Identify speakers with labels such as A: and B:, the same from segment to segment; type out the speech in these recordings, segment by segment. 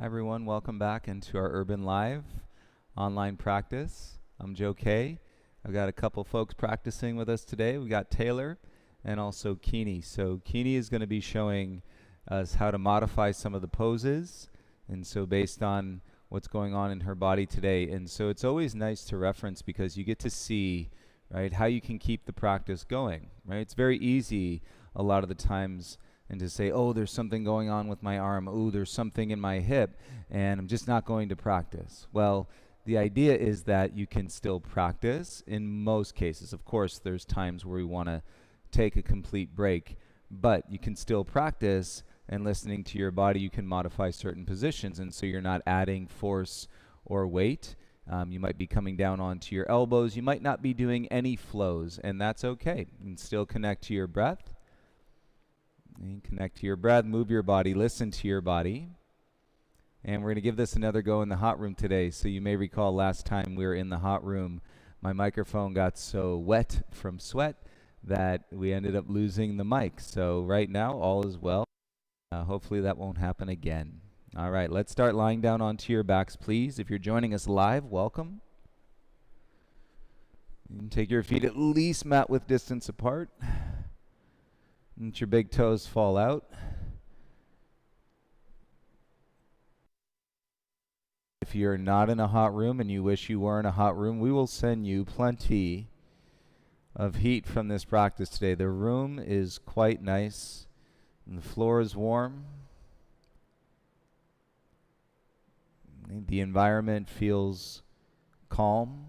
A: Hi everyone, welcome back into our Urban Live online practice. I'm Joe Kay. I've got a couple folks practicing with us today. We got Taylor and also Keeney. So Keeney is going to be showing us how to modify some of the poses, and so based on what's going on in her body today. And so it's always nice to reference because you get to see, right, how you can keep the practice going, right? It's very easy a lot of the times and to say, oh, there's something going on with my arm, oh, there's something in my hip, and I'm just not going to practice. Well, the idea is that you can still practice in most cases. Of course, there's times where we want to take a complete break, but you can still practice, and listening to your body, you can modify certain positions, and so you're not adding force or weight. You might be coming down onto your elbows. You might not be doing any flows, and that's okay. You can still connect to your breath. And connect to your breath, move your body, listen to your body. And we're going to give this another go in the hot room today. So you may recall last time we were in the hot room, my microphone got so wet from sweat that we ended up losing the mic. So right now, all is well. Hopefully that won't happen again. All right, let's start lying down onto your backs, please. If you're joining us live, welcome. You can take your feet at least mat width distance apart. Let your big toes fall out. If you're not in a hot room and you wish you were in a hot room, we will send you plenty of heat from this practice today. The room is quite nice and the floor is warm. The environment feels calm,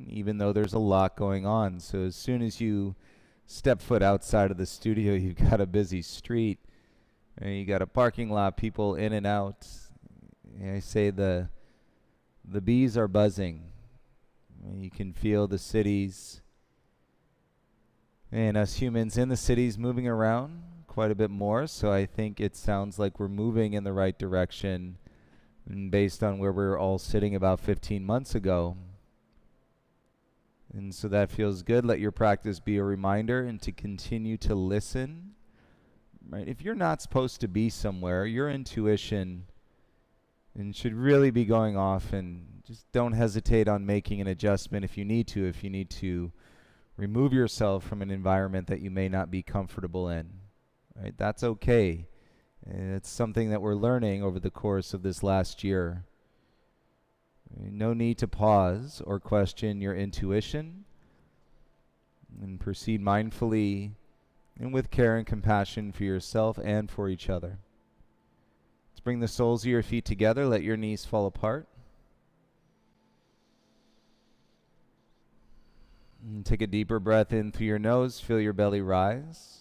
A: even though there's a lot going on. So as soon as you step foot outside of the studio, you've got a busy street. You got a parking lot, people in and out. I say the bees are buzzing. You can feel the cities and us humans in the cities moving around quite a bit more. So I think it sounds like we're moving in the right direction, and based on where we're all sitting about 15 months ago. And so that feels good. Let your practice be a reminder and to continue to listen. Right? If you're not supposed to be somewhere, your intuition and should really be going off, and just don't hesitate on making an adjustment if you need to. If you need to remove yourself from an environment that you may not be comfortable in, right? That's okay. It's something that we're learning over the course of this last year. No need to pause or question your intuition, and proceed mindfully and with care and compassion for yourself and for each other. Let's bring the soles of your feet together. Let your knees fall apart. And take a deeper breath in through your nose. Feel your belly rise.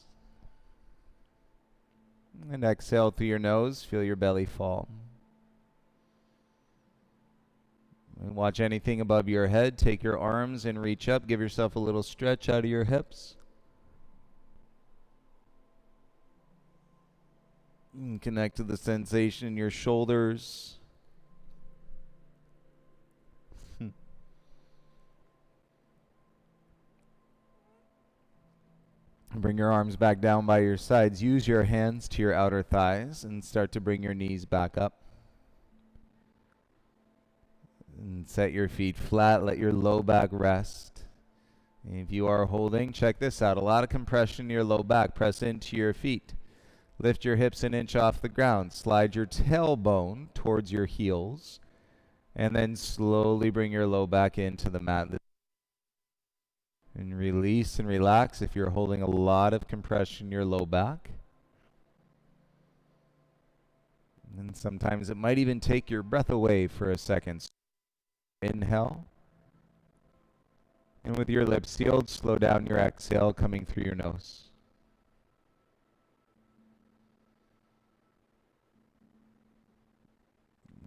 A: And exhale through your nose. Feel your belly fall. And watch anything above your head. Take your arms and reach up. Give yourself a little stretch out of your hips. And connect to the sensation in your shoulders. Bring your arms back down by your sides. Use your hands to your outer thighs and start to bring your knees back up. And set your feet flat. Let your low back rest. And if you are holding, check this out. A lot of compression in your low back. Press into your feet. Lift your hips an inch off the ground. Slide your tailbone towards your heels. And then slowly bring your low back into the mat. And release and relax if you're holding a lot of compression in your low back. And sometimes it might even take your breath away for a second. Inhale. And with your lips sealed, slow down your exhale coming through your nose.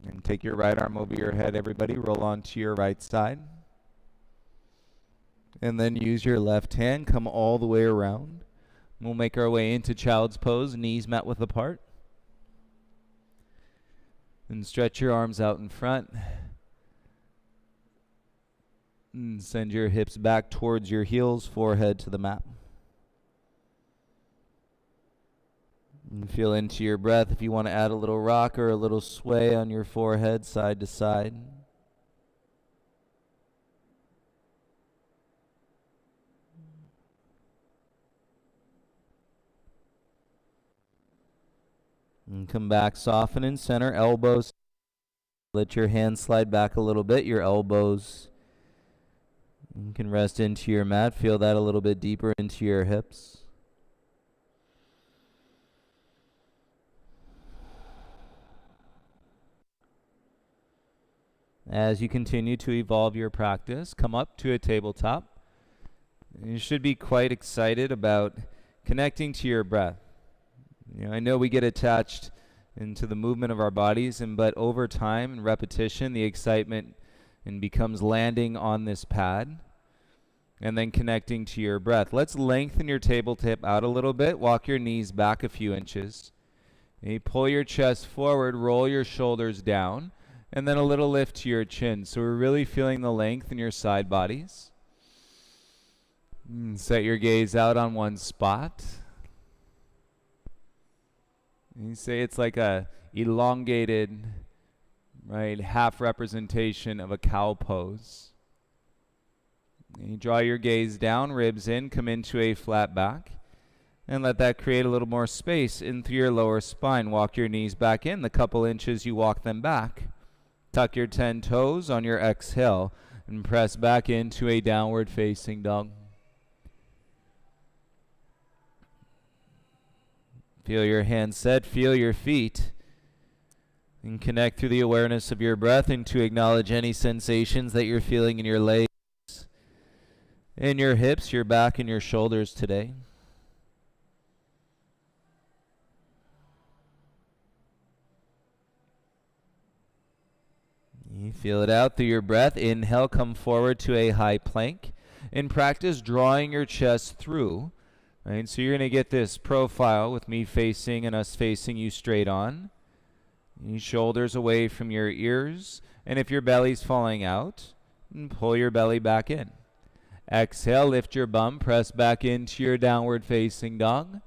A: And take your right arm over your head, everybody. Roll onto your right side. And then use your left hand. Come all the way around. We'll make our way into child's pose, knees mat width apart. And stretch your arms out in front. And send your hips back towards your heels, forehead to the mat. And feel into your breath if you want to add a little rock or a little sway on your forehead side to side. And come back, soften and center, elbows. Let your hands slide back a little bit, your elbows. You can rest into your mat, feel that a little bit deeper into your hips. As you continue to evolve your practice, come up to a tabletop. You should be quite excited about connecting to your breath. I know we get attached into the movement of our bodies, but over time and repetition, the excitement becomes landing on this pad and then connecting to your breath. Let's lengthen your tabletop out a little bit. Walk your knees back a few inches. You pull your chest forward, roll your shoulders down, and then a little lift to your chin. So we're really feeling the length in your side bodies. Set your gaze out on one spot. You say it's like a elongated, half representation of a cow pose. You draw your gaze down, ribs in, come into a flat back, and let that create a little more space into your lower spine. Walk your knees back in. The couple inches you walk them back. Tuck your 10 toes on your exhale and press back into a downward facing dog. Feel your hands set, feel your feet, and connect through the awareness of your breath and to acknowledge any sensations that you're feeling in your legs, in your hips, your back, and your shoulders today. You feel it out through your breath. Inhale, come forward to a high plank. In practice, drawing your chest through. So you're going to get this profile with me facing and us facing you straight on. Your shoulders away from your ears. And if your belly's falling out, pull your belly back in. Exhale, lift your bum, press back into your downward facing dog.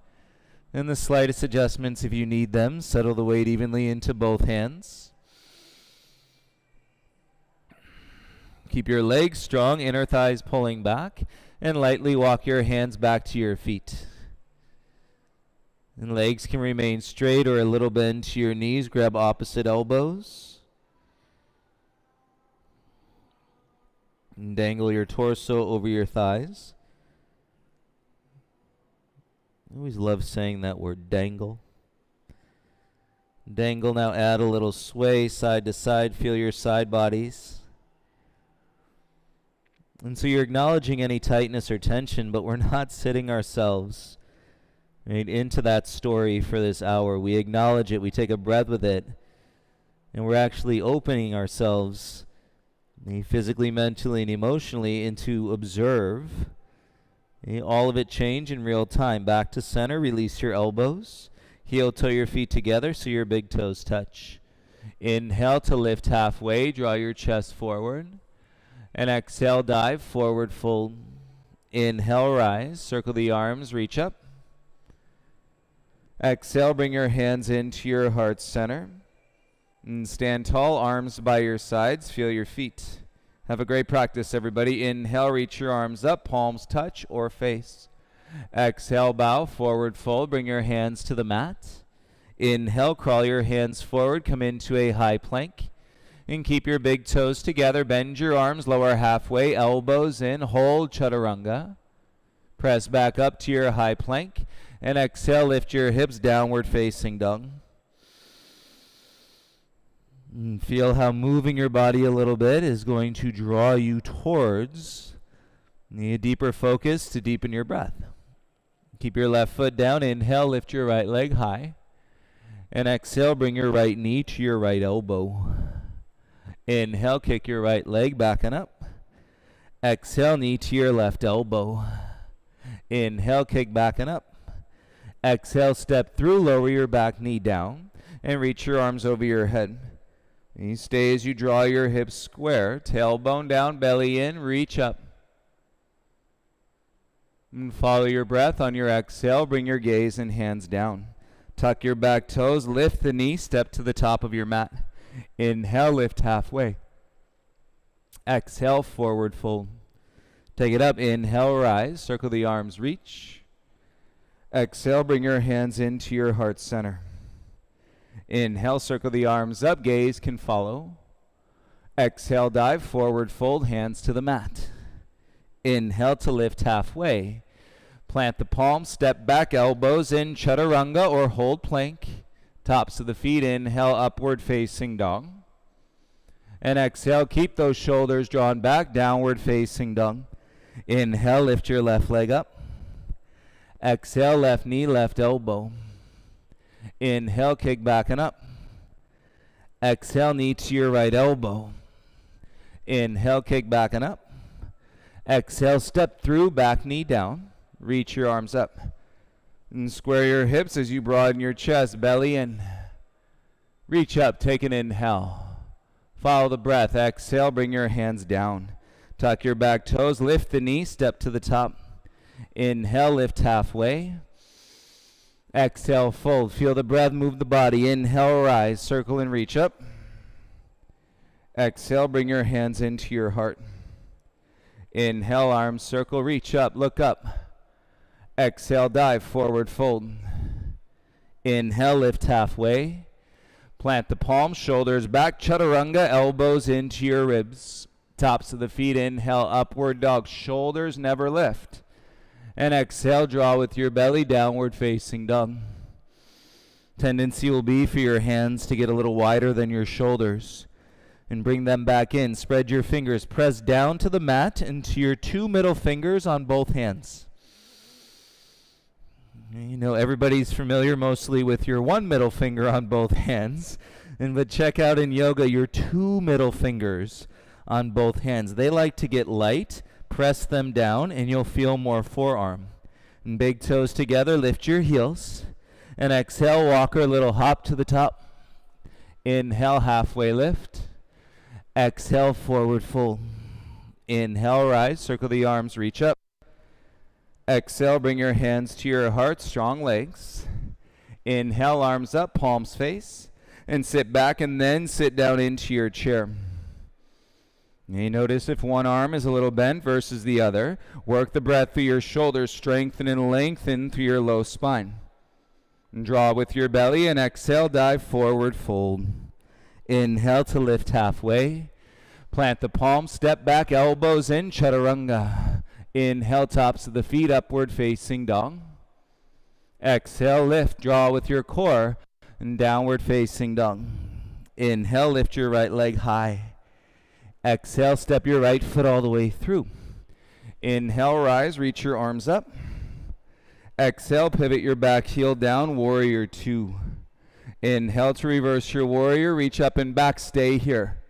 A: And the slightest adjustments if you need them. Settle the weight evenly into both hands. Keep your legs strong, inner thighs pulling back. And lightly walk your hands back to your feet. And legs can remain straight or a little bend to your knees. Grab opposite elbows. And dangle your torso over your thighs. I always love saying that word, dangle. Dangle, now add a little sway side to side. Feel your side bodies. And so you're acknowledging any tightness or tension, but we're not sitting ourselves into that story for this hour. We acknowledge it, we take a breath with it, and we're actually opening ourselves physically, mentally, and emotionally to observe all of it change in real time. Back to center, release your elbows. Heel toe your feet together so your big toes touch. Inhale to lift halfway, draw your chest forward. And exhale, dive, forward fold. Inhale, rise, circle the arms, reach up. Exhale, bring your hands into your heart center. And stand tall, arms by your sides, feel your feet. Have a great practice, everybody. Inhale, reach your arms up, palms touch or face. Exhale, bow, forward fold, bring your hands to the mat. Inhale, crawl your hands forward, come into a high plank. And keep your big toes together. Bend your arms, lower halfway, elbows in. Hold chaturanga. Press back up to your high plank. And exhale, lift your hips, downward facing dog. And feel how moving your body a little bit is going to draw you towards a deeper focus to deepen your breath. Keep your left foot down. Inhale, lift your right leg high. And exhale, bring your right knee to your right elbow. Inhale, kick your right leg back and up. Exhale, knee to your left elbow. Inhale, kick back and up. Exhale, step through, lower your back knee down, and reach your arms over your head. And you stay as you draw your hips square, tailbone down, belly in, reach up. And follow your breath on your exhale, bring your gaze and hands down. Tuck your back toes, lift the knee, step to the top of your mat. Inhale, lift halfway. Exhale, forward fold. Take it up, inhale, rise, circle the arms, reach. Exhale, bring your hands into your heart center. Inhale, circle the arms up, gaze can follow. Exhale, dive, forward fold, hands to the mat. Inhale to lift halfway. Plant the palms, step back, elbows in, chaturanga or hold plank. Tops of the feet, inhale, upward facing dog. And exhale, keep those shoulders drawn back, downward facing dog. Inhale, lift your left leg up. Exhale, left knee, left elbow. Inhale, kick back and up. Exhale, knee to your right elbow. Inhale, kick back and up. Exhale, step through, back knee down. Reach your arms up. And square your hips as you broaden your chest, belly in. Reach up, take an inhale. Follow the breath. Exhale, bring your hands down. Tuck your back toes, lift the knee, step to the top. Inhale, lift halfway. Exhale, fold. Feel the breath, move the body. Inhale, rise, circle and reach up. Exhale, bring your hands into your heart. Inhale, arms circle, reach up, look up. Exhale, dive, forward fold. Inhale, lift halfway. Plant the palms, shoulders back, chaturanga, elbows into your ribs. Tops of the feet, inhale, upward dog, shoulders never lift. And exhale, draw with your belly, downward facing dog. Tendency will be for your hands to get a little wider than your shoulders. And bring them back in. Spread your fingers, press down to the mat and to your two middle fingers on both hands. You know, everybody's familiar mostly with your one middle finger on both hands. But check out in yoga your two middle fingers on both hands. They like to get light. Press them down and you'll feel more forearm. And big toes together, lift your heels. And exhale, walk or little hop to the top. Inhale, halfway lift. Exhale, forward fold. Inhale, rise, circle the arms, reach up. Exhale, bring your hands to your heart, strong legs. Inhale, arms up, palms face. And sit back and then sit down into your chair. You notice if one arm is a little bent versus the other. Work the breath through your shoulders, strengthen and lengthen through your low spine. And draw with your belly and exhale, dive, forward fold. Inhale to lift halfway. Plant the palms, step back, elbows in, chaturanga. Inhale, tops of the feet, upward facing dog. Exhale, lift, draw with your core, and downward facing dog. Inhale, lift your right leg high. Exhale, step your right foot all the way through. Inhale, rise, reach your arms up. Exhale, pivot your back heel down, warrior two. Inhale to reverse your warrior, reach up and back, stay here.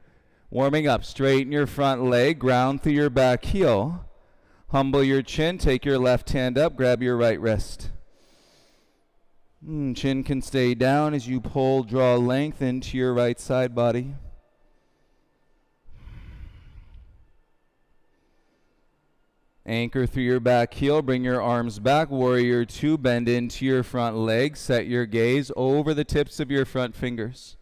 A: Warming up, straighten your front leg, ground through your back heel. Humble your chin, take your left hand up, grab your right wrist. Chin can stay down as you pull, draw length into your right side body. Anchor through your back heel, bring your arms back, warrior two, bend into your front leg, set your gaze over the tips of your front fingers.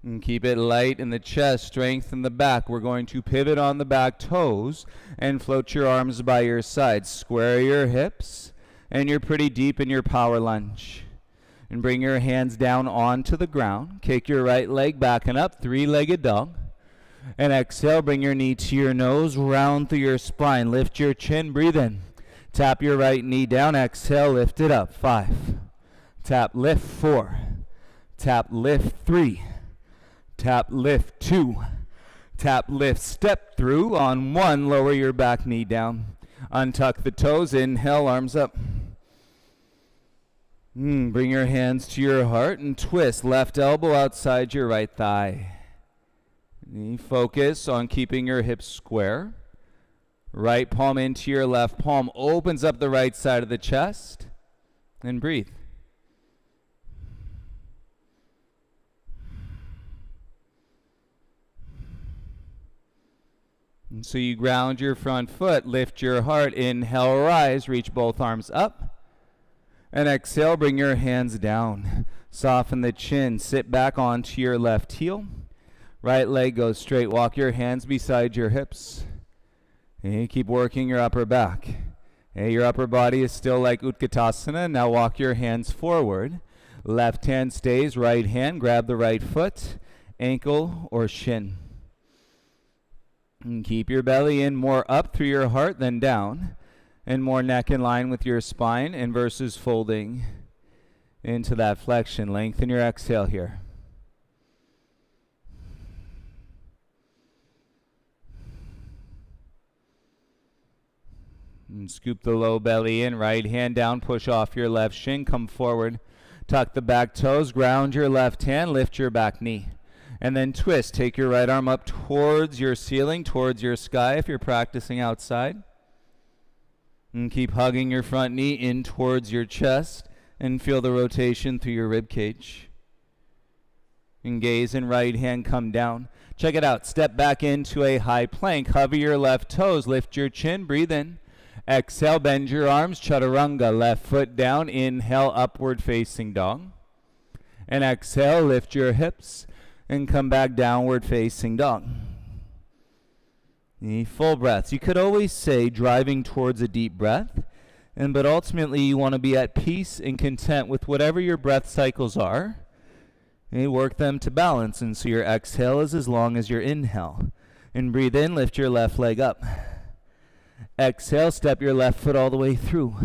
A: And keep it light in the chest, strengthen the back. We're going to pivot on the back toes and float your arms by your sides. Square your hips, and you're pretty deep in your power lunge. And bring your hands down onto the ground. Kick your right leg back and up, three-legged dog. And exhale, bring your knee to your nose, round through your spine. Lift your chin, breathe in. Tap your right knee down, exhale, lift it up. 5. Tap, lift, 4. Tap, lift, 3. Tap, lift, 2. Tap, lift, step through. On 1, lower your back knee down. Untuck the toes, inhale, arms up. Bring your hands to your heart and twist. Left elbow outside your right thigh. Focus on keeping your hips square. Right palm into your left palm. Opens up the right side of the chest. And breathe. And so you ground your front foot, lift your heart, inhale, rise, reach both arms up. And exhale, bring your hands down. Soften the chin, sit back onto your left heel. Right leg goes straight, walk your hands beside your hips. And you keep working your upper back. And your upper body is still like Utkatasana. Now walk your hands forward. Left hand stays, right hand, grab the right foot, ankle or shin. And keep your belly in, more up through your heart than down. And more neck in line with your spine, and versus folding into that flexion. Lengthen your exhale here. And scoop the low belly in, right hand down, push off your left shin, come forward. Tuck the back toes, ground your left hand, lift your back knee. And then twist, take your right arm up towards your ceiling, towards your sky if you're practicing outside. And keep hugging your front knee in towards your chest and feel the rotation through your rib cage. And gaze and right hand come down. Check it out. Step back into a high plank. Hover your left toes. Lift your chin. Breathe in. Exhale. Bend your arms. Chaturanga. Left foot down. Inhale. Upward facing dog. And exhale. Lift your hips and come back downward facing dog. Full breaths. You could always say driving towards a deep breath, but ultimately you want to be at peace and content with whatever your breath cycles are. And work them to balance, and so your exhale is as long as your inhale. And breathe in, lift your left leg up. Exhale, step your left foot all the way through.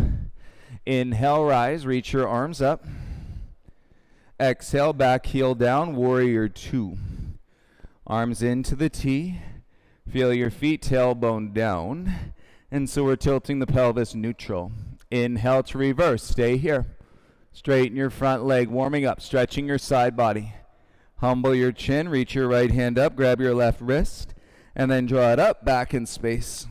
A: Inhale, rise, reach your arms up. Exhale, back heel down, warrior two. Arms into the T. Feel your feet tailbone down. And so we're tilting the pelvis neutral. Inhale to reverse. Stay here. Straighten your front leg, warming up, stretching your side body. Humble your chin, reach your right hand up, grab your left wrist, and then draw it up, back in space.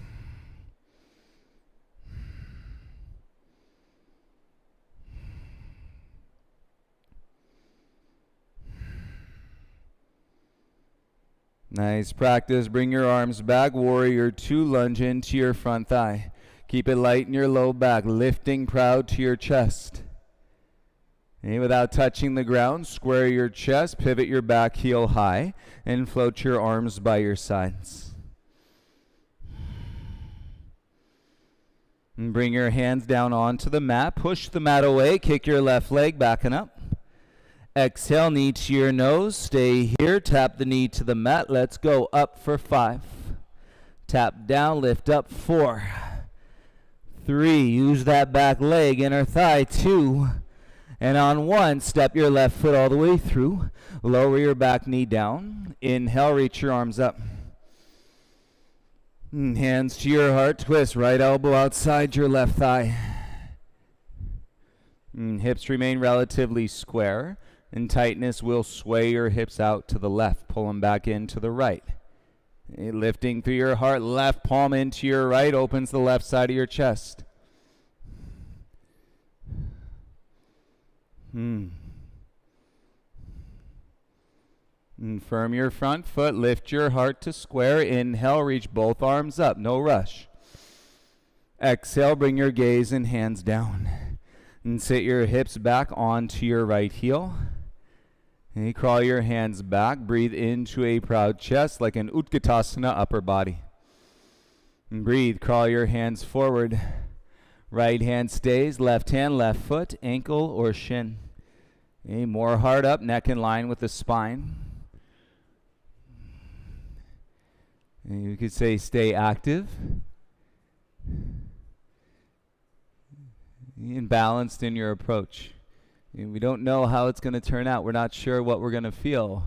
A: Nice practice. Bring your arms back. Warrior two, lunge into your front thigh. Keep it light in your low back, lifting proud to your chest. And without touching the ground, square your chest, pivot your back heel high, and float your arms by your sides. And bring your hands down onto the mat. Push the mat away. Kick your left leg back and up. Exhale, knee to your nose. Stay here. Tap the knee to the mat. Let's go. Up for 5. Tap down. Lift up. 4. 3. Use that back leg. Inner thigh. 2. And on 1, step your left foot all the way through. Lower your back knee down. Inhale. Reach your arms up. Hands to your heart. Twist. Right elbow outside your left thigh. Hips remain relatively square. And tightness will sway your hips out to the left. Pull them back into the right. Lifting through your heart. Left palm into your right. Opens the left side of your chest. And firm your front foot. Lift your heart to square. Inhale. Reach both arms up. No rush. Exhale. Bring your gaze and hands down. And sit your hips back onto your right heel. And you crawl your hands back. Breathe into a proud chest like an Utkatasana upper body. And breathe. Crawl your hands forward. Right hand stays. Left hand, left foot, ankle or shin. Okay, more heart up. Neck in line with the spine. And you could say stay active. And balanced in your approach. And we don't know how it's going to turn out. We're not sure what we're going to feel.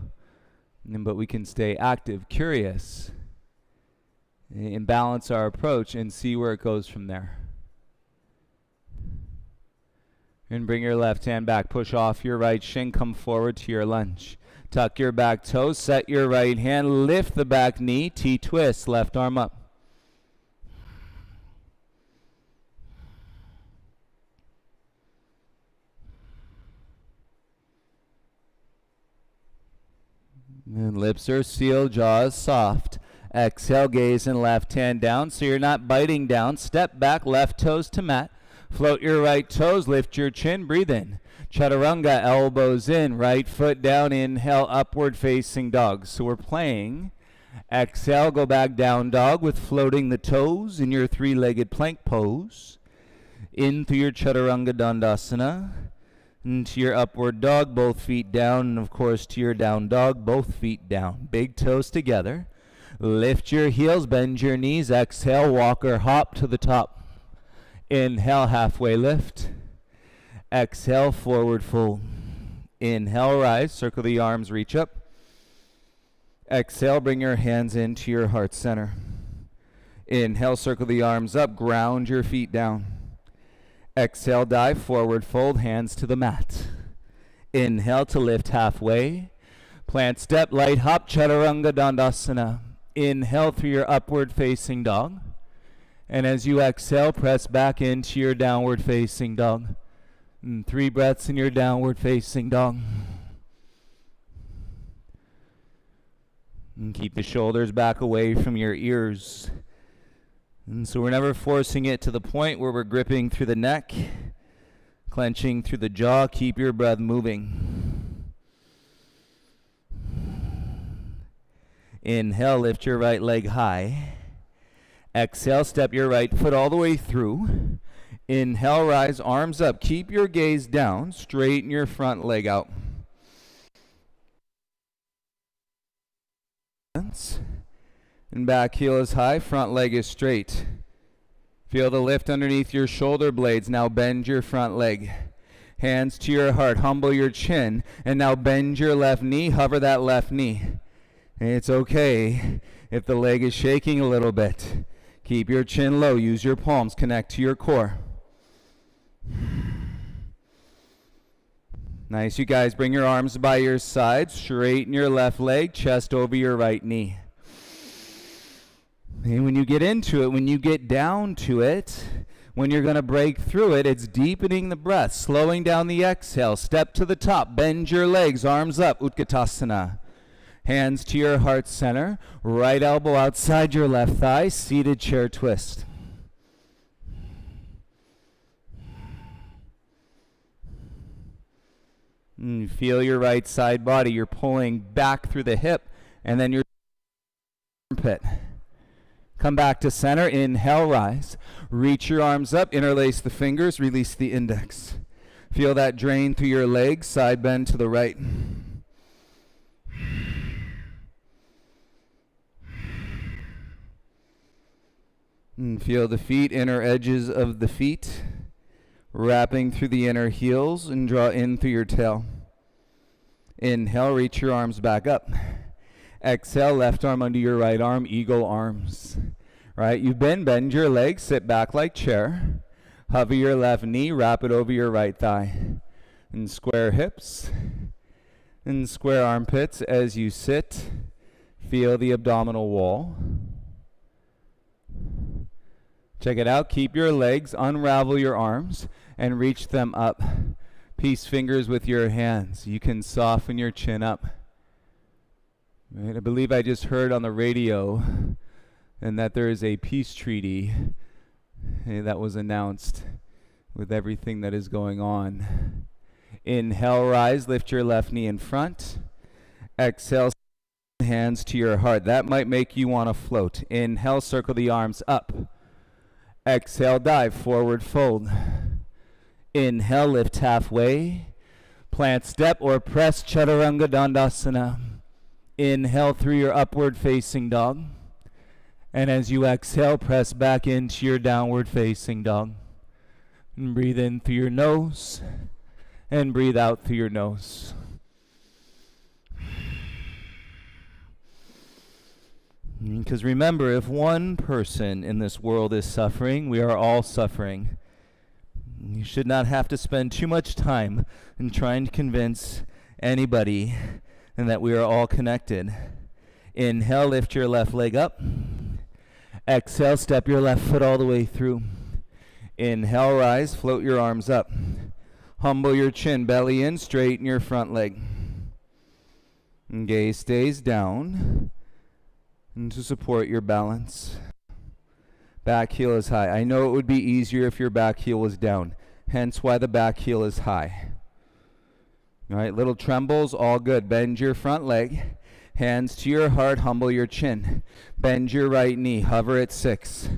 A: But we can stay active, curious, and balance our approach and see where it goes from there. And bring your left hand back. Push off your right shin. Come forward to your lunge. Tuck your back toes. Set your right hand. Lift the back knee. T-twist. Left arm up. And lips are sealed, jaws soft. Exhale, gaze and left hand down so you're not biting down. Step back, left toes to mat. Float your right toes, lift your chin, breathe in. Chaturanga, elbows in, right foot down, inhale, upward facing dog. So we're playing. Exhale, go back down dog with floating the toes in your three-legged plank pose. In through your Chaturanga Dandasana. Into your upward dog, both feet down, and of course to your down dog, both feet down. Big toes together. Lift your heels, bend your knees. Exhale, walk or hop to the top. Inhale, halfway lift. Exhale, forward fold. Inhale, rise, circle the arms, reach up. Exhale, bring your hands into your heart center. Inhale, circle the arms up, ground your feet down. Exhale, dive, forward fold, hands to the mat. Inhale to lift halfway. Plant step, light hop, Chaturanga Dandasana. Inhale through your upward facing dog. And as you exhale, press back into your downward facing dog. And 3 breaths in your downward facing dog. And keep the shoulders back away from your ears. And so we're never forcing it to the point where we're gripping through the neck, clenching through the jaw. Keep your breath moving. Inhale, lift your right leg high. Exhale, step your right foot all the way through. Inhale, rise, arms up. Keep your gaze down. Straighten your front leg out. And back heel is high, front leg is straight. Feel the lift underneath your shoulder blades. Now bend your front leg. Hands to your heart, humble your chin. And now bend your left knee, hover that left knee. It's okay if the leg is shaking a little bit. Keep your chin low, use your palms, connect to your core. Nice, you guys, bring your arms by your sides, straighten your left leg, chest over your right knee. And when you get into it, when you get down to it, when you're going to break through it, it's deepening the breath, slowing down the exhale, step to the top, bend your legs, arms up, Utkatasana. Hands to your heart center, right elbow outside your left thigh, seated chair twist. And feel your right side body. You're pulling back through the hip and then your armpit. Come back to center. Inhale, rise. Reach your arms up. Interlace the fingers. Release the index. Feel that drain through your legs. Side bend to the right. And feel the feet, inner edges of the feet, wrapping through the inner heels, and draw in through your tail. Inhale, reach your arms back up. Exhale, left arm under your right arm, eagle arms. Right, you bend your legs, sit back like chair. Hover your left knee, wrap it over your right thigh. And square hips. And square armpits as you sit. Feel the abdominal wall. Check it out. Keep your legs, unravel your arms, and reach them up. Peace fingers with your hands. You can soften your chin up. Right? I believe I just heard on the radio and that there is a peace treaty that was announced with everything that is going on. Inhale, rise, lift your left knee in front. Exhale, hands to your heart. That might make you want to float. Inhale, circle the arms up. Exhale, dive, forward fold. Inhale, lift halfway. Plant step or press Chaturanga Dandasana. Inhale through your upward facing dog. And as you exhale, press back into your downward facing dog. And breathe in through your nose and breathe out through your nose. Because remember, if one person in this world is suffering, we are all suffering. You should not have to spend too much time in trying to convince anybody and that we are all connected. Inhale, lift your left leg up. Exhale, step your left foot all the way through. Inhale, rise, float your arms up. Humble your chin, belly in, straighten your front leg. And gaze stays down. and to support your balance. Back heel is high. I know it would be easier if your back heel was down, hence why the back heel is high. All right, little trembles, all good. Bend your front leg, hands to your heart, humble your chin. Bend your right knee, hover at 6.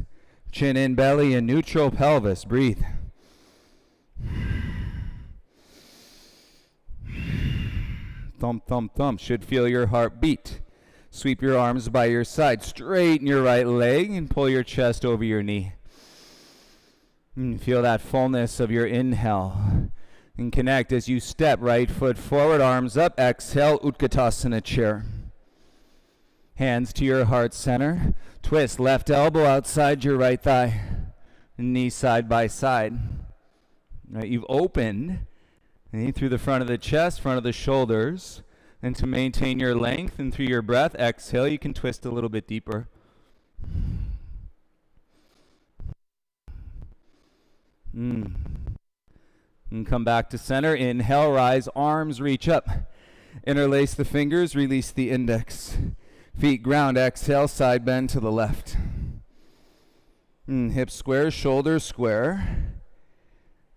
A: Chin in, belly in, neutral pelvis, breathe. Thump, thump, thump, should feel your heart beat. Sweep your arms by your side, straighten your right leg and pull your chest over your knee. And feel that fullness of your inhale. And connect as you step, right foot forward, arms up, exhale, Utkatasana chair. Hands to your heart center. Twist, left elbow outside your right thigh. Knee side by side. Right, you've opened through the front of the chest, front of the shoulders. And to maintain your length and through your breath, exhale, you can twist a little bit deeper. And come back to center. Inhale, rise, arms reach up. Interlace the fingers, release the index. Feet ground, exhale, side bend to the left. Hips square, shoulders square.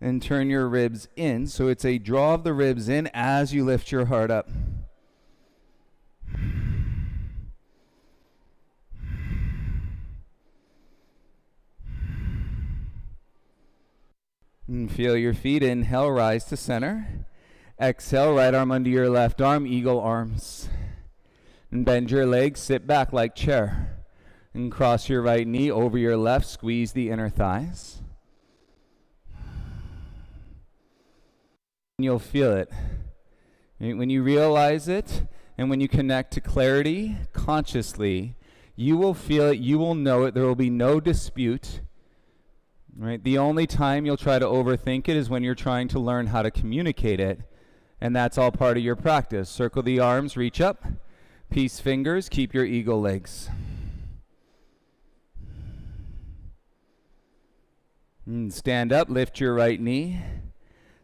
A: And turn your ribs in. So it's a draw of the ribs in as you lift your heart up. And feel your feet. Inhale, rise to center. Exhale, right arm under your left arm, eagle arms. And bend your legs, sit back like chair. And cross your right knee over your left, squeeze the inner thighs. And you'll feel it. When you realize it, and when you connect to clarity consciously, you will feel it, you will know it, there will be no dispute. Right? The only time you'll try to overthink it is when you're trying to learn how to communicate it, and that's all part of your practice. Circle the arms, reach up, peace fingers, keep your eagle legs. And stand up, lift your right knee,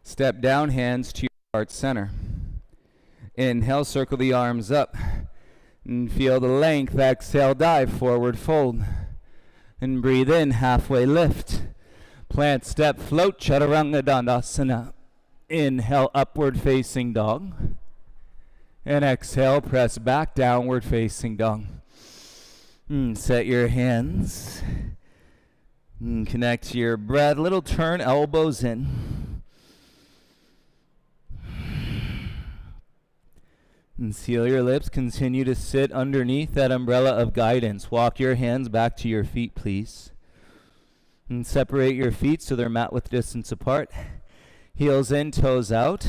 A: step down, hands to your heart center. Inhale, circle the arms up, and feel the length. Exhale, dive, forward fold, and breathe in, halfway lift. Plant, step, float, Chaturanga Dandasana. Inhale, upward facing dog. And exhale, press back, downward facing dog. Set your hands. Connect to your breath. Little turn, elbows in. And seal your lips. Continue to sit underneath that umbrella of guidance. Walk your hands back to your feet, please. And separate your feet so they're mat width distance apart. Heels in, toes out.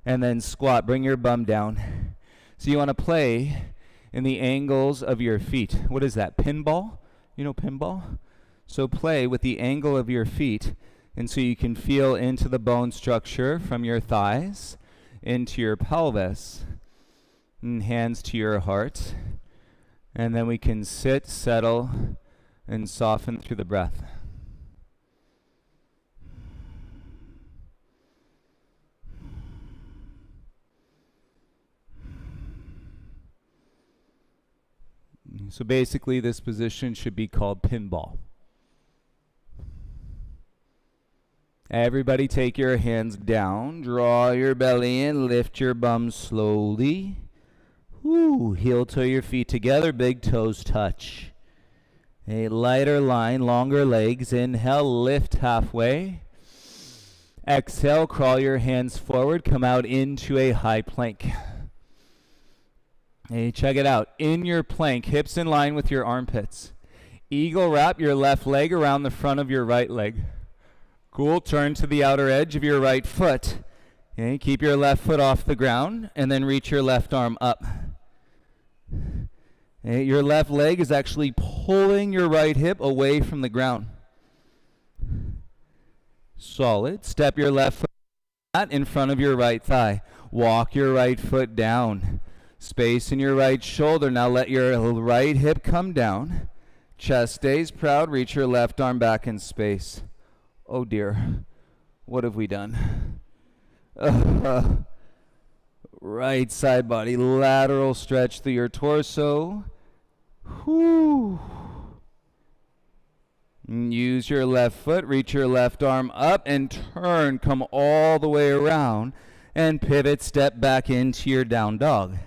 A: And then squat. Bring your bum down. So you want to play in the angles of your feet. What is that? Pinball? You know pinball? So play with the angle of your feet. And so you can feel into the bone structure from your thighs into your pelvis. And hands to your heart. And then we can sit, settle, and soften through the breath. So basically this position should be called pinball. Everybody take your hands down, draw your belly in, lift your bum slowly. Woo, heel toe your feet together, big toes touch. A lighter line, longer legs. Inhale, lift halfway. Exhale, crawl your hands forward, come out into a high plank. Hey, check it out. In your plank, hips in line with your armpits. Eagle wrap your left leg around the front of your right leg. Cool, turn to the outer edge of your right foot. Okay, keep your left foot off the ground and then reach your left arm up. Okay, your left leg is actually pulling your right hip away from the ground. Solid. Step your left foot in front of your right thigh. Walk your right foot down. Space in your right shoulder. Now let your right hip come down. Chest stays proud. Reach your left arm back in space. Oh dear. What have we done? Right side body. Lateral stretch through your torso. Whew. Use your left foot, reach your left arm up and turn, come all the way around and pivot, step back into your down dog.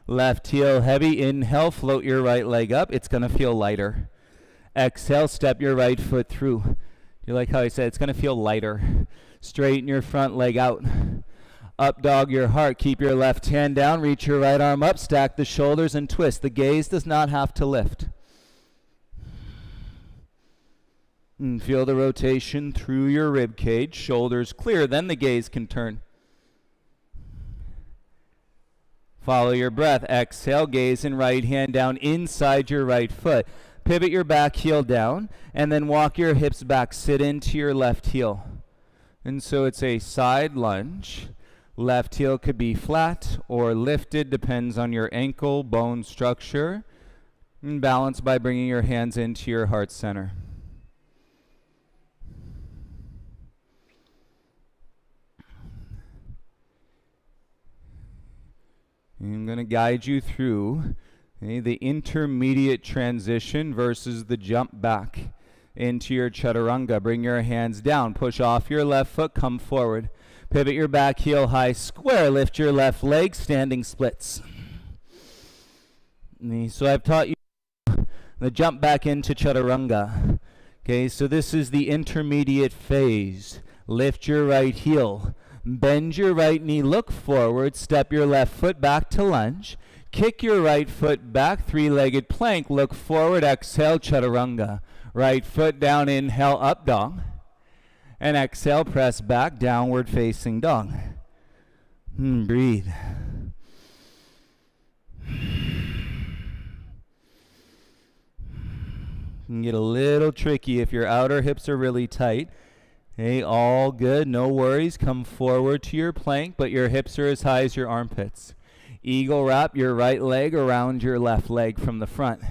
A: Left heel heavy, inhale, float your right leg up, it's gonna feel lighter. Exhale, step your right foot through. You like how I said it's gonna feel lighter. Straighten your front leg out. Up dog your heart, keep your left hand down, reach your right arm up, stack the shoulders and twist. The gaze does not have to lift. And feel the rotation through your rib cage, shoulders clear, then the gaze can turn. Follow your breath, exhale, gaze and right hand down inside your right foot. Pivot your back heel down, and then walk your hips back, sit into your left heel. And so it's a side lunge. Left heel could be flat or lifted, depends on your ankle, bone structure. And balance by bringing your hands into your heart center. I'm going to guide you through the intermediate transition versus the jump back into your chaturanga. Bring your hands down, push off your left foot, come forward. Pivot your back heel high square, lift your left leg, standing splits. So I've taught you the jump back into chaturanga. Okay, so this is the intermediate phase. Lift your right heel. Bend your right knee, look forward, step your left foot back to lunge, kick your right foot back, three-legged plank, look forward, exhale, chaturanga. Right foot down, inhale, up dog, and exhale, press back, downward facing dog. Breathe. Can get a little tricky if your outer hips are really tight. Hey, all good, no worries. Come forward to your plank, but your hips are as high as your armpits. Eagle wrap your right leg around your left leg from the front.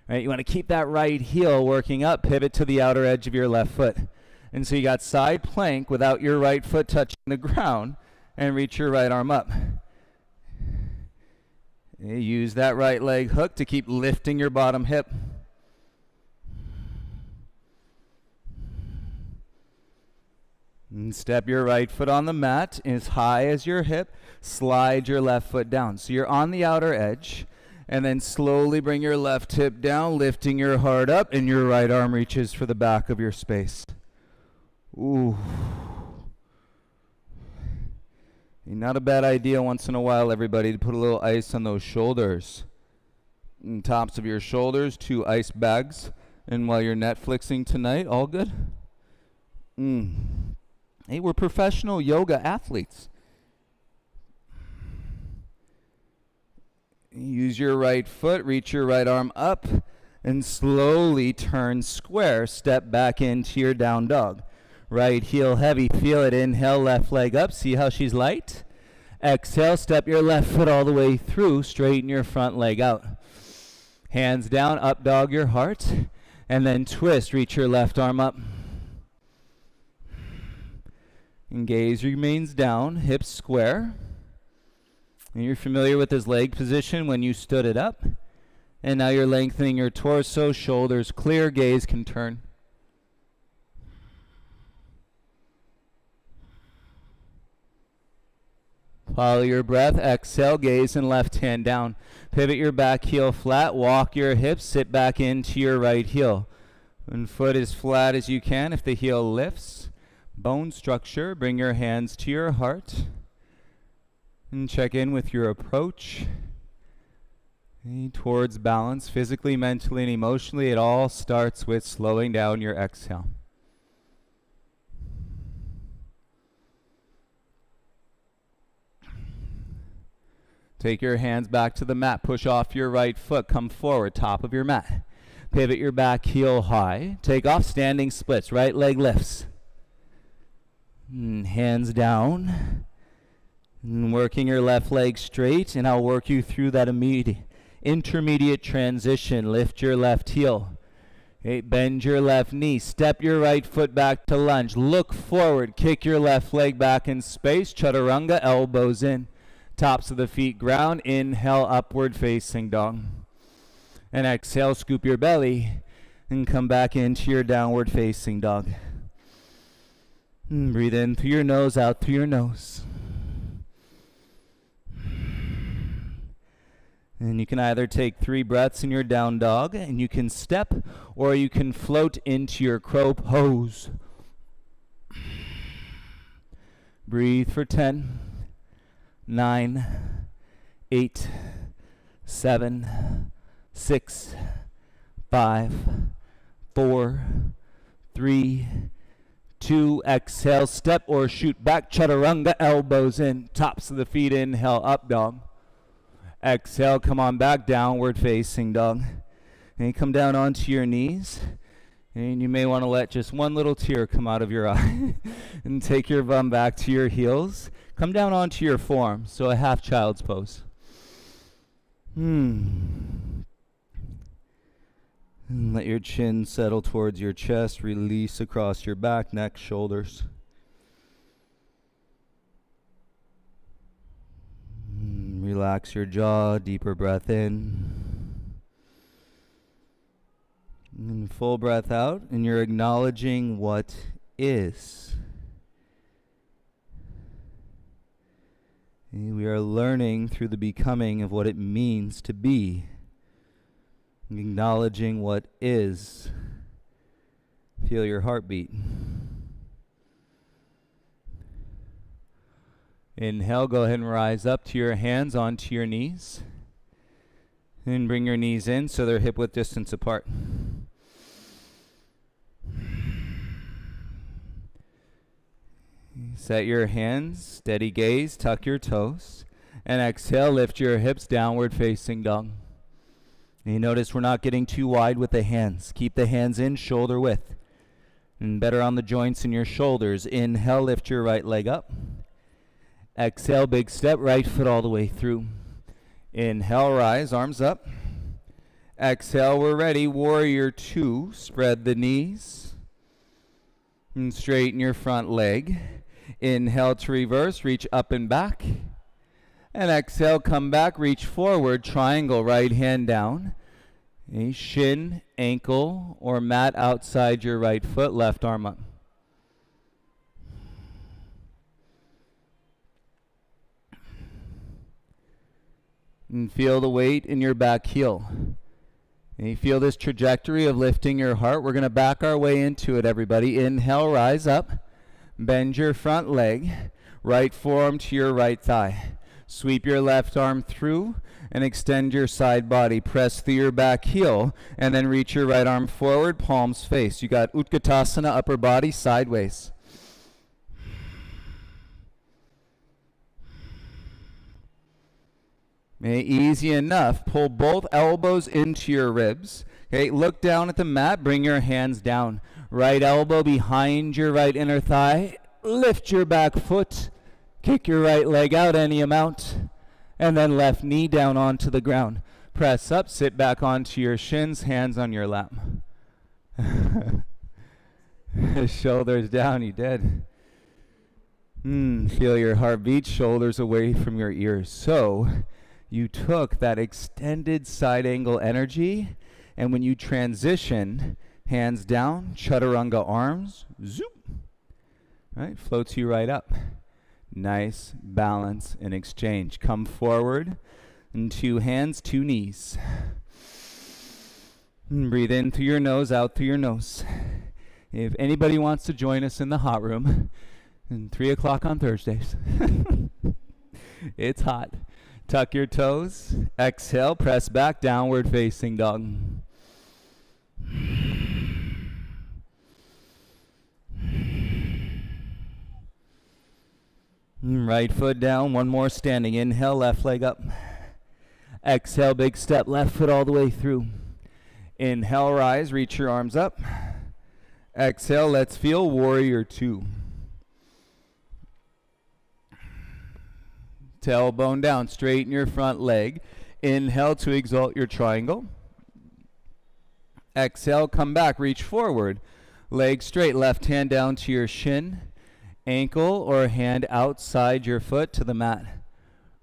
A: Right, you want to keep that right heel working up, pivot to the outer edge of your left foot. And so you got side plank without your right foot touching the ground, and reach your right arm up. Hey, use that right leg hook to keep lifting your bottom hip. And step your right foot on the mat as high as your hip. Slide your left foot down. So you're on the outer edge. And then slowly bring your left hip down, lifting your heart up, and your right arm reaches for the back of your space. Ooh. Not a bad idea once in a while, everybody, to put a little ice on those shoulders. And tops of your shoulders, 2 ice bags. And while you're Netflixing tonight, all good? Hey, we're professional yoga athletes. Use your right foot, reach your right arm up, and slowly turn square. Step back into your down dog. Right heel heavy, feel it. Inhale, left leg up. See how she's light? Exhale, step your left foot all the way through. Straighten your front leg out. Hands down, up dog your heart. And then twist, reach your left arm up. And gaze remains down, hips square. And you're familiar with this leg position when you stood it up. And now you're lengthening your torso, shoulders clear, gaze can turn. Follow your breath, exhale, gaze and left hand down. Pivot your back heel flat, walk your hips, sit back into your right heel. And foot as flat as you can if the heel lifts. Bone structure, bring your hands to your heart. And check in with your approach. Towards balance, physically, mentally, and emotionally. It all starts with slowing down your exhale. Take your hands back to the mat. Push off your right foot. Come forward, top of your mat. Pivot your back heel high. Take off standing splits. Right leg lifts. Hands down. Working your left leg straight, and I'll work you through that intermediate transition. Lift your left heel. Okay, bend your left knee. Step your right foot back to lunge. Look forward. Kick your left leg back in space. Chaturanga, elbows in. Tops of the feet ground. Inhale, upward facing dog. And exhale, scoop your belly and come back into your downward facing dog. And breathe in through your nose, out through your nose. And you can either take 3 breaths in your down dog, and you can step, or you can float into your crow pose. Breathe for 10, 9, 8, 7, 6, 5, 4, 3, 2. Exhale, step or shoot back, chaturanga, elbows in, tops of the feet, inhale, up dog. Exhale, come on back, downward facing dog. And you come down onto your knees. And you may want to let just one little tear come out of your eye. And take your bum back to your heels. Come down onto your form, so a half child's pose. And let your chin settle towards your chest. Release across your back, neck, shoulders. Relax your jaw, deeper breath in. And full breath out, and you're acknowledging what is. And we are learning through the becoming of what it means to be. Acknowledging what is. Feel your heartbeat. Inhale, go ahead and rise up to your hands onto your knees. And bring your knees in so they're hip width distance apart. Set your hands, steady gaze, tuck your toes. And exhale, lift your hips, downward facing dog. And you notice we're not getting too wide with the hands. Keep the hands in, shoulder width. And better on the joints in your shoulders. Inhale, lift your right leg up. Exhale, big step, right foot all the way through. Inhale, rise, arms up. Exhale, we're ready. Warrior 2, spread the knees. And straighten your front leg. Inhale to reverse, reach up and back. And exhale, come back, reach forward, triangle, right hand down. A shin, ankle, or mat outside your right foot, left arm up. And feel the weight in your back heel. And you feel this trajectory of lifting your heart. We're going to back our way into it, everybody. Inhale, rise up. Bend your front leg. Right forearm to your right thigh. Sweep your left arm through and extend your side body. Press through your back heel and then reach your right arm forward, palms face. You got Utkatasana, upper body, sideways. Okay, easy enough. Pull both elbows into your ribs. Okay, look down at the mat. Bring your hands down. Right elbow behind your right inner thigh. Lift your back foot. Kick your right leg out any amount. And then left knee down onto the ground. Press up, sit back onto your shins, hands on your lap. Shoulders down, you dead. Feel your heartbeat, shoulders away from your ears. So, you took that extended side angle energy, and when you transition, hands down, chaturanga arms, zoop, right, floats you right up. Nice balance and exchange. Come forward, and 2 hands, 2 knees. And breathe in through your nose, out through your nose. If anybody wants to join us in the hot room, at 3 o'clock on Thursdays, it's hot. Tuck your toes. Exhale, press back, downward facing dog. Right foot down, one more standing. Inhale, left leg up. Exhale, big step, left foot all the way through. Inhale, rise, reach your arms up. Exhale, let's feel warrior 2. Tailbone down, straighten your front leg. Inhale to exalt your triangle. Exhale, come back, reach forward. Leg straight, left hand down to your shin. Ankle or hand outside your foot to the mat.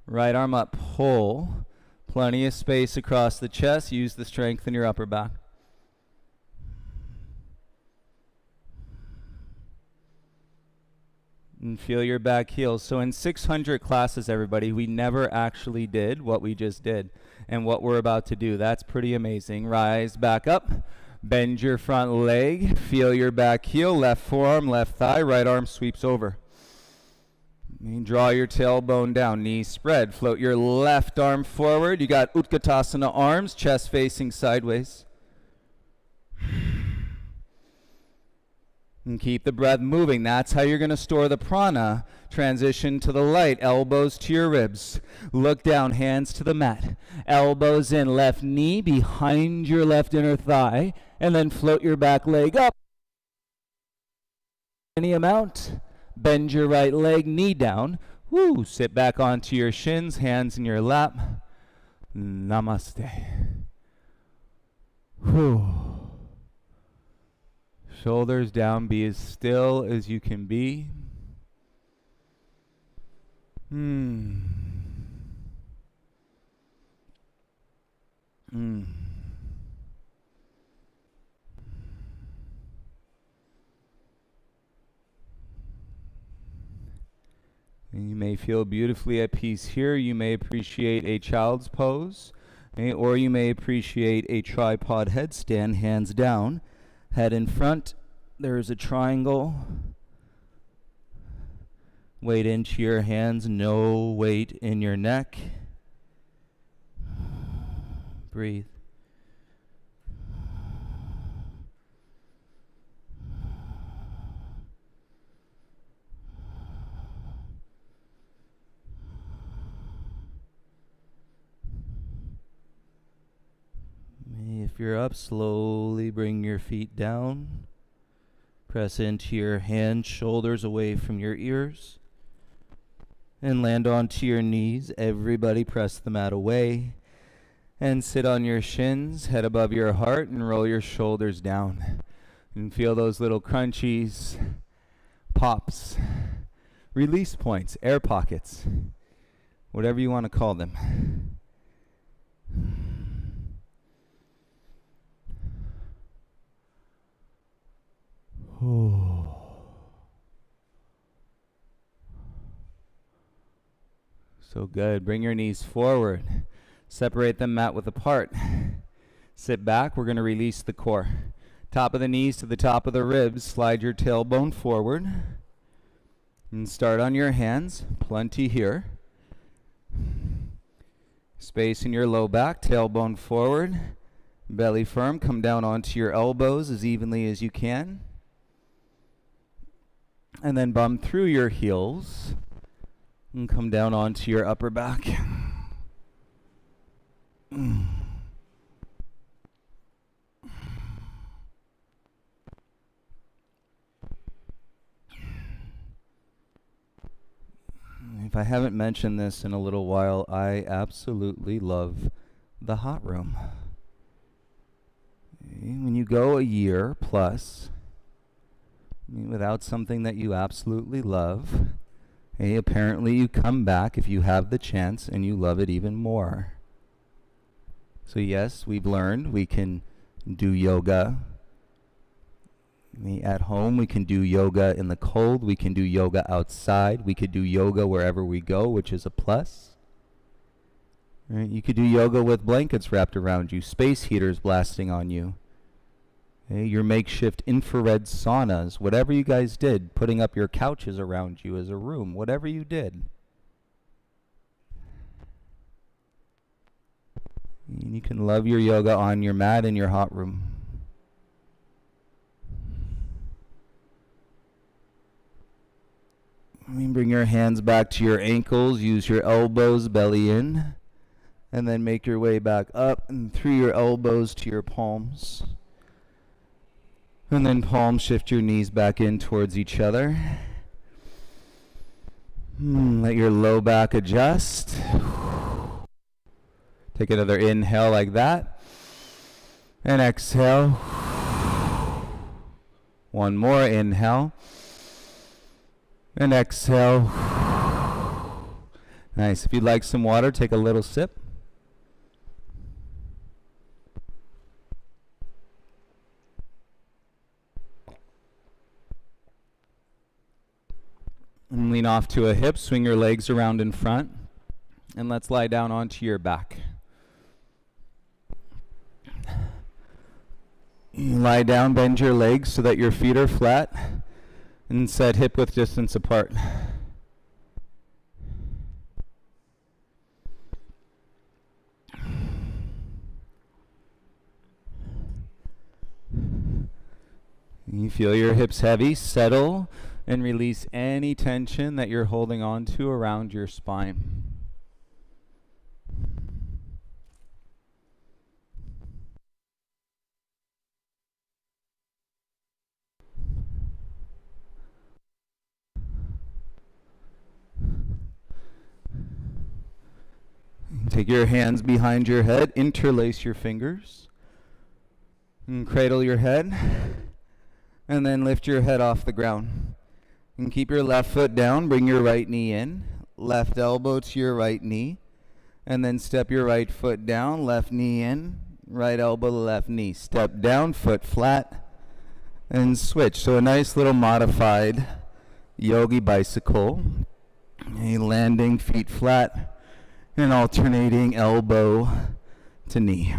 A: Right arm up, pull. Plenty of space across the chest. Use the strength in your upper back. And feel your back heels. So in 600 classes, everybody, we never actually did what we just did and what we're about to do. That's pretty amazing. Rise back up. Bend your front leg. Feel your back heel. Left forearm, left thigh. Right arm sweeps over. And draw your tailbone down. Knees spread. Float your left arm forward. You got Utkatasana arms, chest facing sideways. And keep the breath moving. That's how you're going to store the prana. Transition to the light. Elbows to your ribs. Look down, hands to the mat. Elbows in, left knee behind your left inner thigh. And then float your back leg up. Any amount. Bend your right leg, knee down. Woo, sit back onto your shins, hands in your lap. Namaste. Whew. Shoulders down, be as still as you can be. And you may feel beautifully at peace here. You may appreciate a child's pose, or you may appreciate a tripod headstand, hands down. Head in front, there is a triangle. Weight into your hands, no weight in your neck. Breathe. If you're up, slowly bring your feet down. Press into your hands, shoulders away from your ears. And land onto your knees. Everybody press the mat away. And sit on your shins, head above your heart, and roll your shoulders down. And feel those little crunchies, pops, release points, air pockets, whatever you want to call them. So good. Bring your knees forward. Separate them mat width apart. Sit back. We're going to release the core. Top of the knees to the top of the ribs. Slide your tailbone forward. And start on your hands. Plenty here. Space in your low back. Tailbone forward. Belly firm. Come down onto your elbows as evenly as you can. And then bum through your heels and come down onto your upper back. If I haven't mentioned this in a little while, I absolutely love the hot room. When you go a year plus without something that you absolutely love, apparently you come back if you have the chance and you love it even more. So yes, we've learned we can do yoga at home, we can do yoga in the cold, we can do yoga outside, we could do yoga wherever we go, which is a plus. Right? You could do yoga with blankets wrapped around you, space heaters blasting on you. Your makeshift infrared saunas, whatever you guys did, putting up your couches around you as a room, whatever you did. And you can love your yoga on your mat in your hot room. Bring your hands back to your ankles, use your elbows, belly in, and then make your way back up and through your elbows to your palms. And then palms, shift your knees back in towards each other. Let your low back adjust. Take another inhale like that. And exhale. One more inhale. And exhale. Nice. If you'd like some water, take a little sip. And lean off to a hip, swing your legs around in front, and let's lie down onto your back. You lie down, bend your legs so that your feet are flat, and set hip width distance apart. You feel your hips heavy, settle, and release any tension that you're holding on to around your spine. Take your hands behind your head, interlace your fingers, and cradle your head, and then lift your head off the ground. And keep your left foot down, bring your right knee in, left elbow to your right knee, and then step your right foot down, left knee in, right elbow to left knee. Step down, foot flat, and switch. So a nice little modified yogi bicycle. A landing, feet flat, and alternating elbow to knee.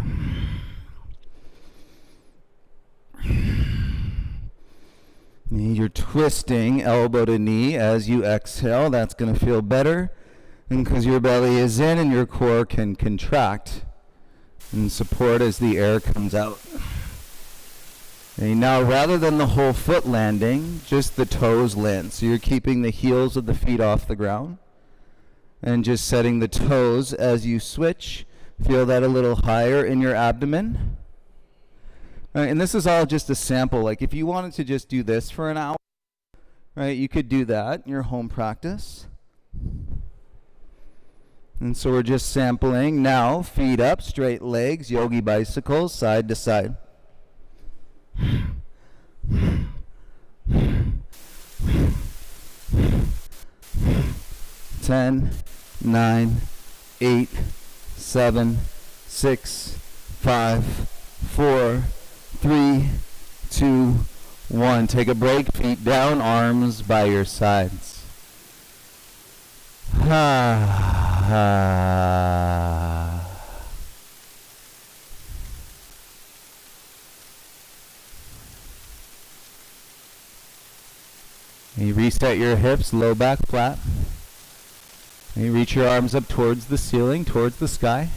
A: You're twisting elbow to knee as you exhale. That's going to feel better, and because your belly is in and your core can contract and support as the air comes out. Okay, now rather than the whole foot landing, just the toes land. So you're keeping the heels of the feet off the ground and just setting the toes as you switch. Feel that a little higher in your abdomen. Right, and this is all just a sample. Like if you wanted to just do this for an hour, right, you could do that in your home practice. And so we're just sampling. Now, feet up, straight legs, yogi bicycles, side to side. 10, 9, 8, 7, 6, 5, 4, 3, 2, 1. Take a break, feet down, arms by your sides. You reset your hips, low back flat. You reach your arms up towards the ceiling, towards the sky.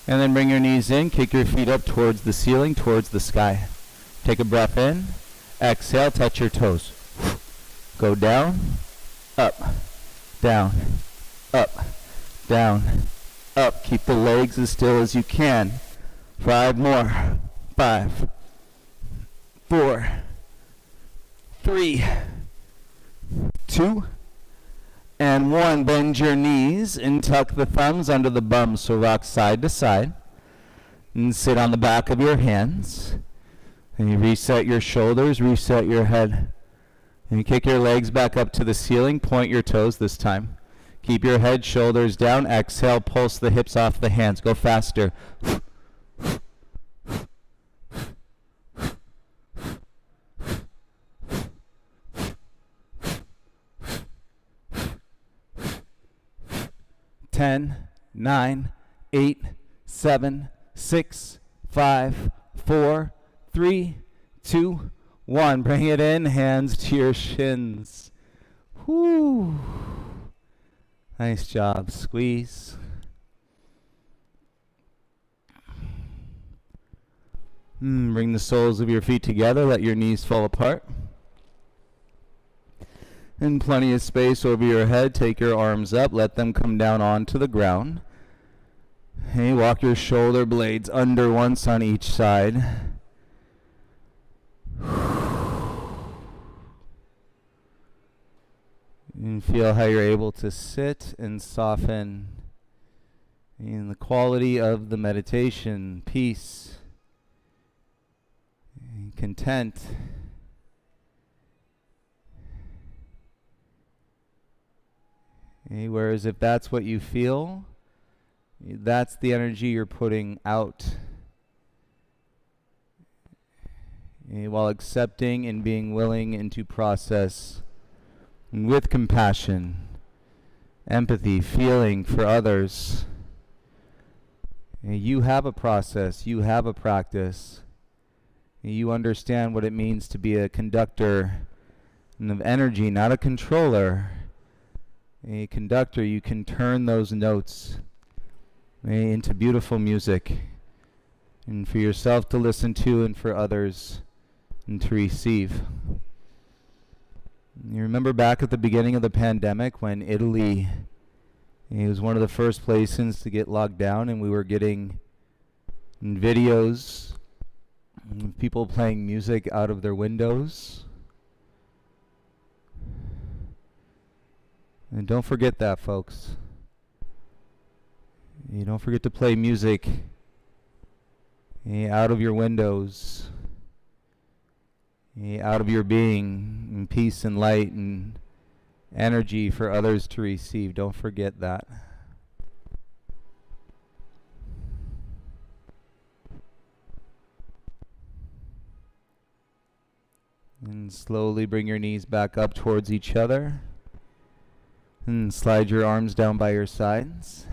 A: And then bring your knees in, kick your feet up towards the ceiling, towards the sky. Take a breath in, exhale, touch your toes. Go down, up, down, up, down, up. Keep the legs as still as you can. 5 more. 5, 4, 3, 2, and 1. Bend your knees and tuck the thumbs under the bum, so rock side to side. And sit on the back of your hands. And you reset your shoulders, reset your head. And you kick your legs back up to the ceiling, point your toes this time. Keep your head, shoulders down. Exhale, pulse the hips off the hands. Go faster. 10, 9, 8, 7, 6, 5, 4, 3, 2, 1. Bring it in, hands to your shins. Whoo. Nice job. Squeeze. Bring the soles of your feet together. Let your knees fall apart. And plenty of space over your head. Take your arms up. Let them come down onto the ground. Hey, walk your shoulder blades under once on each side. And feel how you're able to sit and soften in the quality of the meditation, peace, and content. Whereas if that's what you feel, that's the energy you're putting out. While accepting and being willing and to process and with compassion, empathy, feeling for others. You have a process, you have a practice. You understand what it means to be a conductor of energy, not a controller. A conductor, you can turn those notes into beautiful music, and for yourself to listen to and for others and to receive. You remember back at the beginning of the pandemic when Italy, it was one of the first places to get locked down, and we were getting videos of people playing music out of their windows. And don't forget that, folks. You don't forget to play music out of your windows, out of your being, in peace and light and energy for others to receive. Don't forget that. And slowly bring your knees back up towards each other. And slide your arms down by your sides.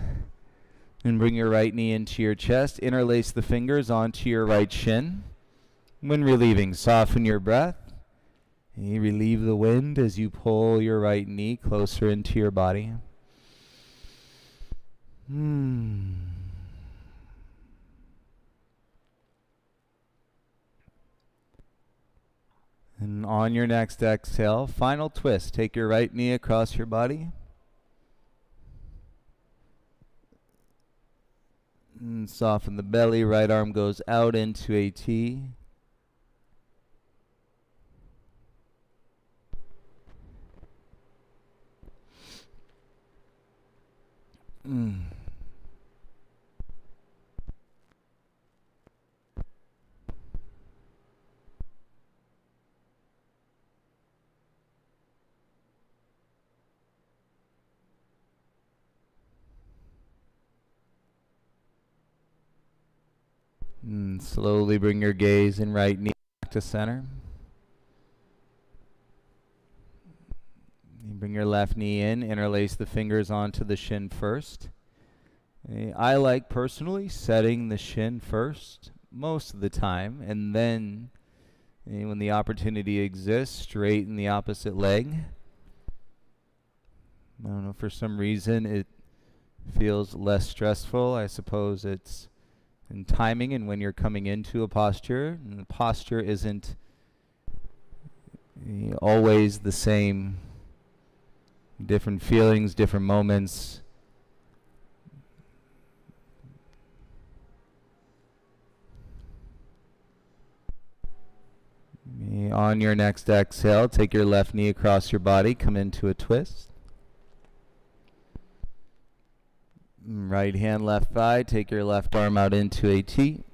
A: And bring your right knee into your chest. Interlace the fingers onto your right shin. When relieving, soften your breath. You relieve the wind as you pull your right knee closer into your body. And on your next exhale, final twist. Take your right knee across your body. And soften the belly. Right arm goes out into a T. And slowly bring your gaze and right knee back to center. You bring your left knee in, interlace the fingers onto the shin first. I like personally setting the shin first most of the time, and then when the opportunity exists, straighten the opposite leg. I don't know, for some reason it feels less stressful. I suppose it's in timing and when you're coming into a posture, and the posture isn't always the same. Different feelings, different moments. On your next exhale, take your left knee across your body, come into a twist. Right hand, left thigh, take your left arm out into a T.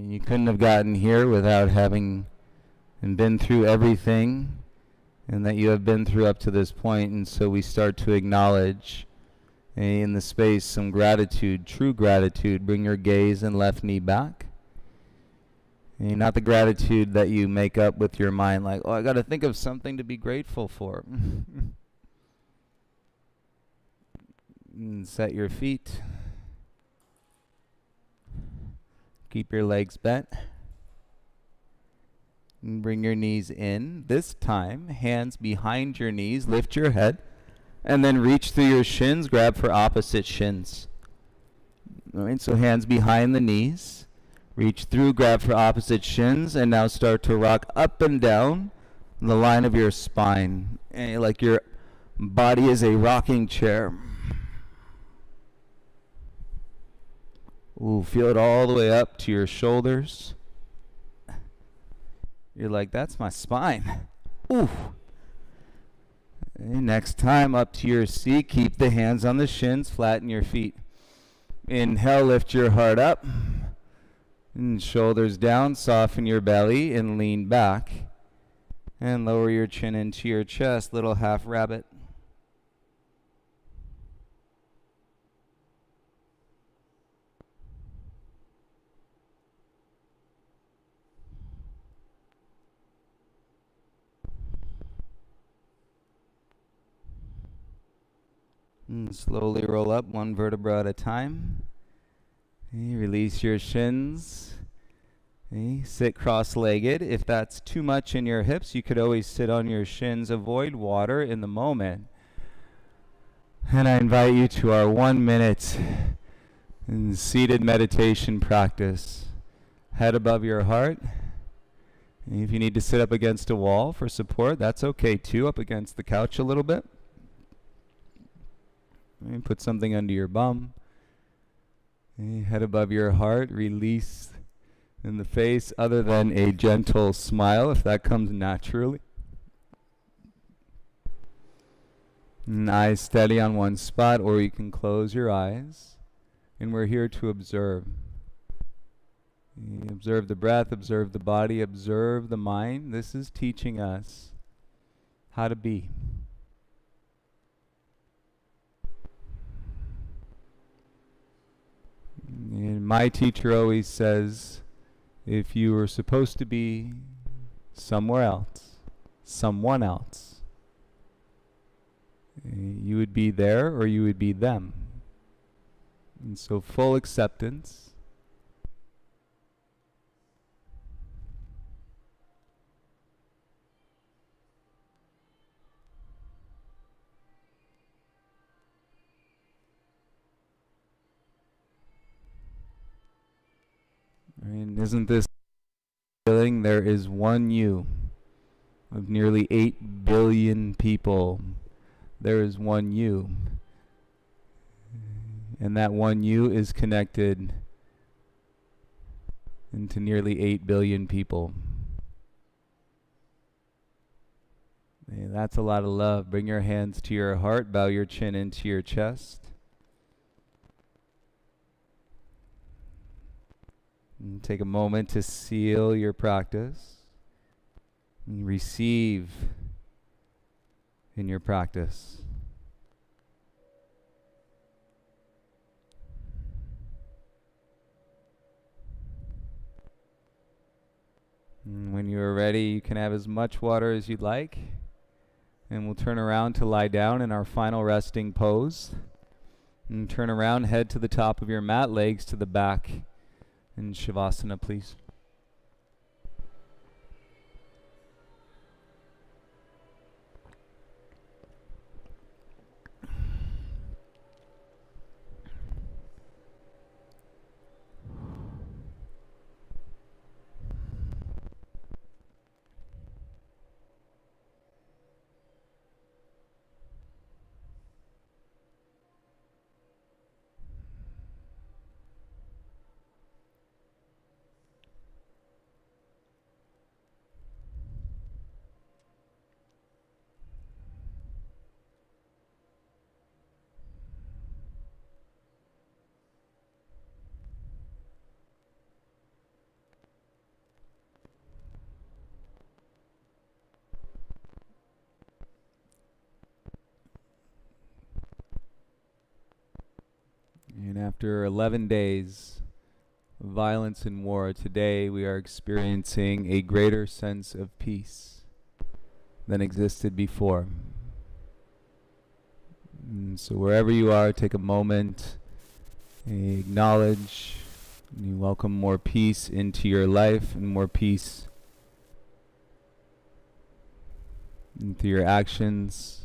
A: You couldn't have gotten here without having and been through everything and that you have been through up to this point, and so we start to acknowledge in the space some gratitude, true gratitude. Bring your gaze and left knee back. And not the gratitude that you make up with your mind like, oh, I got to think of something to be grateful for. And set your feet. Keep your legs bent. And bring your knees in. This time, hands behind your knees. Lift your head. And then reach through your shins. Grab for opposite shins. All right, so hands behind the knees. Reach through, grab for opposite shins. And now start to rock up and down the line of your spine. And like your body is a rocking chair. Ooh, feel it all the way up to your shoulders. You're like, that's my spine. Ooh. And next time, up to your seat. Keep the hands on the shins, flatten your feet. Inhale, lift your heart up. And shoulders down, soften your belly and lean back. And lower your chin into your chest, little half rabbit. And slowly roll up one vertebra at a time. Okay, release your shins. Okay, sit cross-legged. If that's too much in your hips, you could always sit on your shins. Avoid water in the moment. And I invite you to our 1 minute seated meditation practice. Head above your heart. And if you need to sit up against a wall for support, that's okay too, up against the couch a little bit. And put something under your bum. Head above your heart. Release in the face other than a gentle smile, if that comes naturally. And eyes steady on one spot, or you can close your eyes. And we're here to observe. Observe the breath, observe the body, observe the mind. This is teaching us how to be. And my teacher always says, if you were supposed to be somewhere else, someone else, you would be there or you would be them. And so full acceptance. And isn't this feeling? There is one you of nearly 8 billion people. There is one you. And that one you is connected into nearly 8 billion people. And that's a lot of love. Bring your hands to your heart. Bow your chin into your chest. And take a moment to seal your practice and receive in your practice. And when you are ready, you can have as much water as you'd like. And we'll turn around to lie down in our final resting pose. And turn around, head to the top of your mat, legs to the back. In Shavasana, please. And after 11 days of violence and war, today we are experiencing a greater sense of peace than existed before. And so wherever you are, take a moment, acknowledge, and you welcome more peace into your life and more peace into your actions.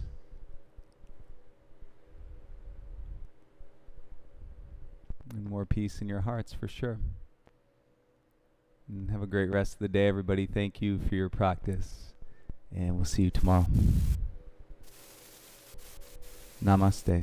A: And more peace in your hearts, for sure. And have a great rest of the day, everybody. Thank you for your practice. And we'll see you tomorrow. Namaste.